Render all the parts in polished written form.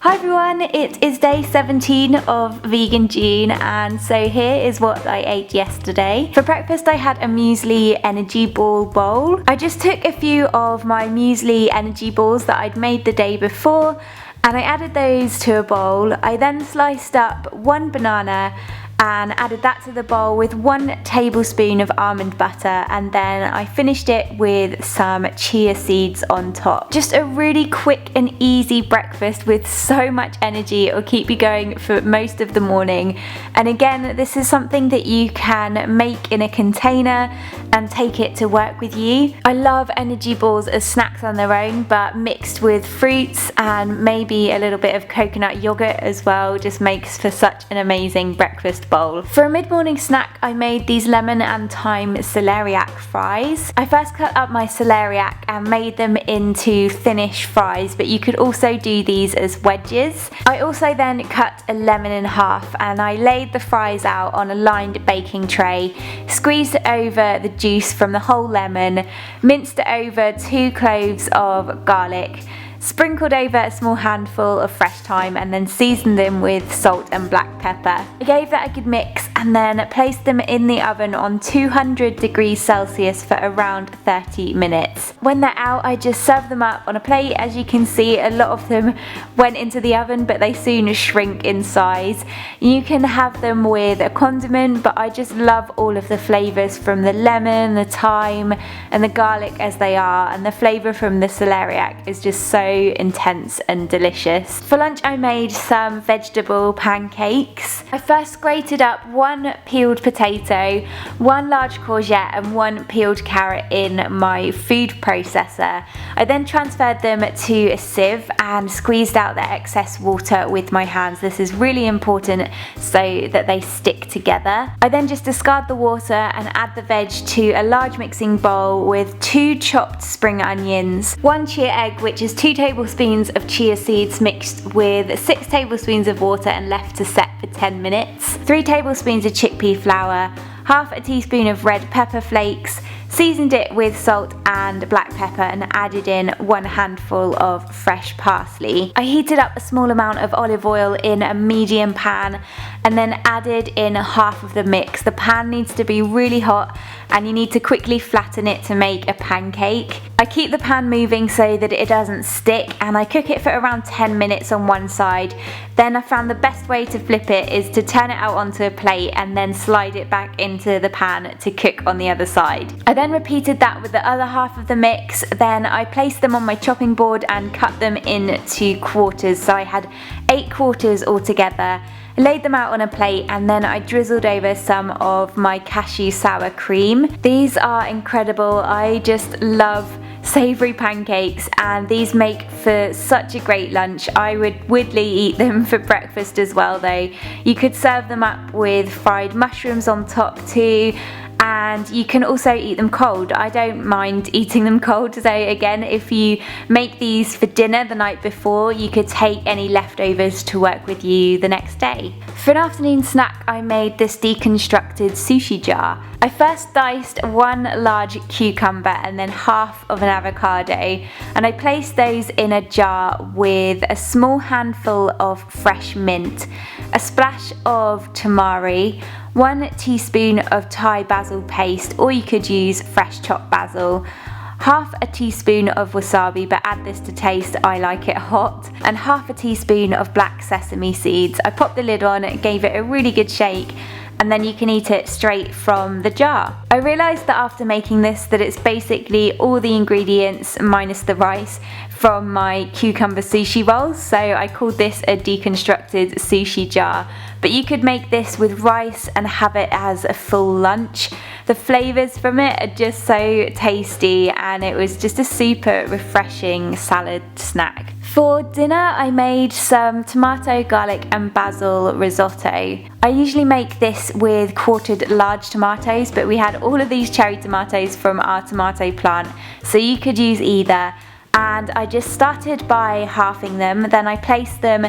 Hi everyone, it is day 17 of Vegan June, and so here is what I ate yesterday. For breakfast I had a muesli energy ball bowl. I just took a few of my muesli energy balls that I'd made the day before and I added those to a bowl. I then sliced up one banana and added that to the bowl with 1 tablespoon of almond butter, and then I finished it with some chia seeds on top. Just a really quick and easy breakfast with so much energy. It will keep you going for most of the morning, and again this is something that you can make in a container and take it to work with you. I love energy balls as snacks on their own, but mixed with fruits and maybe a little bit of coconut yogurt as well just makes for such an amazing breakfast bowl. For a mid-morning snack I made these lemon and thyme celeriac fries. I first cut up my celeriac and made them into thinnish fries, but you could also do these as wedges. I also then cut a lemon in half and I laid the fries out on a lined baking tray, squeezed over the juice from the whole lemon, minced over 2 cloves of garlic, sprinkled over a small handful of fresh thyme, and then seasoned them with salt and black pepper. I gave that a good mix and then placed them in the oven on 200 degrees Celsius for around 30 minutes. When they're out I just serve them up on a plate. As you can see, a lot of them went into the oven but they soon shrink in size. You can have them with a condiment, but I just love all of the flavours from the lemon, the thyme and the garlic as they are, and the flavour from the celeriac is just so intense and delicious. For lunch I made some vegetable pancakes. I first grated up 1 peeled potato, 1 large courgette and 1 peeled carrot in my food processor. I then transferred them to a sieve and squeezed out the excess water with my hands. This is really important so that they stick together. I then just discard the water and add the veg to a large mixing bowl with 2 chopped spring onions, 1 chia egg, which is 2 tablespoons of chia seeds mixed with 6 tablespoons of water and left to set for 10 minutes, 3 tablespoons of chickpea flour, half a teaspoon of red pepper flakes, seasoned it with salt and black pepper and added in 1 handful of fresh parsley. I heated up a small amount of olive oil in a medium pan and then added in half of the mix. The pan needs to be really hot and you need to quickly flatten it to make a pancake. I keep the pan moving so that it doesn't stick, and I cook it for around 10 minutes on one side. Then I found the best way to flip it is to turn it out onto a plate and then slide it back into the pan to cook on the other side. I then repeated that with the other half of the mix. Then I placed them on my chopping board and cut them into quarters, so I had 8 quarters altogether. I laid them out on a plate and then I drizzled over some of my cashew sour cream. These are incredible. I just love savoury pancakes and these make for such a great lunch. I would weirdly eat them for breakfast as well though. You could serve them up with fried mushrooms on top too, and you can also eat them cold. I don't mind eating them cold, so again, if you make these for dinner the night before, you could take any leftovers to work with you the next day. For an afternoon snack I made this deconstructed sushi jar. I first diced 1 large cucumber and then half of an avocado, and I placed those in a jar with a small handful of fresh mint, a splash of tamari, 1 teaspoon of Thai basil paste, or you could use fresh chopped basil, half a teaspoon of wasabi, but add this to taste, I like it hot, and half a teaspoon of black sesame seeds. I popped the lid on, gave it a really good shake, and then you can eat it straight from the jar. I realised that after making this that it's basically all the ingredients minus the rice from my cucumber sushi rolls, so I called this a deconstructed sushi jar. But you could make this with rice and have it as a full lunch. The flavours from it are just so tasty and it was just a super refreshing salad snack. For dinner I made some tomato, garlic and basil risotto. I usually make this with quartered large tomatoes, but we had all of these cherry tomatoes from our tomato plant, so you could use either. And I just started by halving them, then I placed them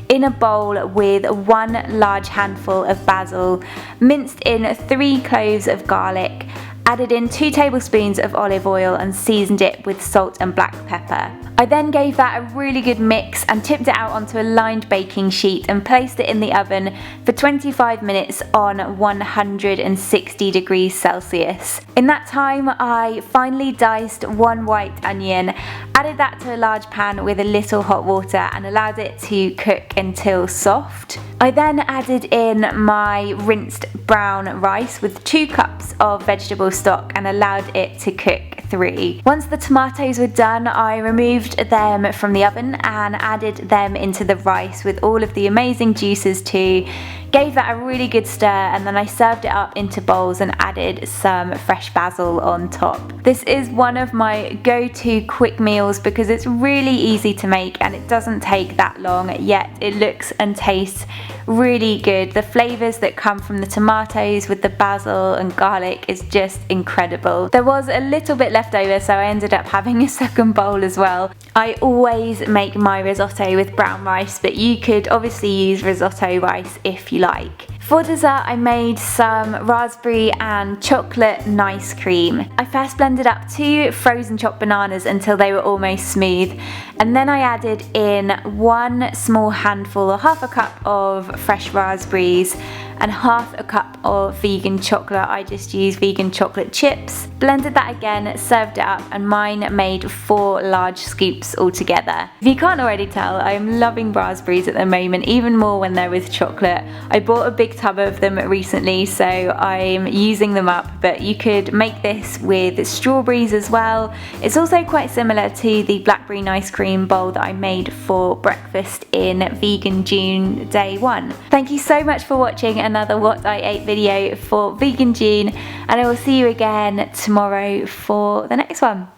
in a bowl with 1 large handful of basil, minced in 3 cloves of garlic, added in 2 tablespoons of olive oil and seasoned it with salt and black pepper. I then gave that a really good mix and tipped it out onto a lined baking sheet and placed it in the oven for 25 minutes on 160 degrees Celsius. In that time, I finely diced 1 white onion, added that to a large pan with a little hot water and allowed it to cook until soft. I then added in my rinsed brown rice with 2 cups of vegetable stock and allowed it to cook through. Once the tomatoes were done, I removed them from the oven and added them into the rice with all of the amazing juices too. Gave that a really good stir, and then I served it up into bowls and added some fresh basil on top. This is one of my go-to quick meals because it's really easy to make and it doesn't take that long, yet it looks and tastes really good. The flavours that come from the tomatoes with the basil and garlic is just incredible. There was a little bit left over, so I ended up having a second bowl as well. I always make my risotto with brown rice, but you could obviously use risotto rice if you like. For dessert, I made some raspberry and chocolate nice cream. I first blended up 2 frozen chopped bananas until they were almost smooth, and then I added in 1 small handful or half a cup of fresh raspberries and half a cup of vegan chocolate. I just used vegan chocolate chips. Blended that again, served it up, and mine made 4 large scoops altogether. If you can't already tell, I'm loving raspberries at the moment, even more when they're with chocolate. I bought a big tub of them recently, so I'm using them up, but you could make this with strawberries as well. It's also quite similar to the blackberry nice cream bowl that I made for breakfast in Vegan June day 1. Thank you so much for watching another What I Ate video for Vegan June, and I will see you again tomorrow for the next one.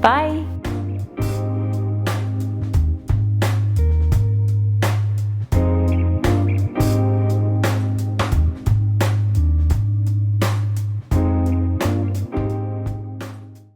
Bye!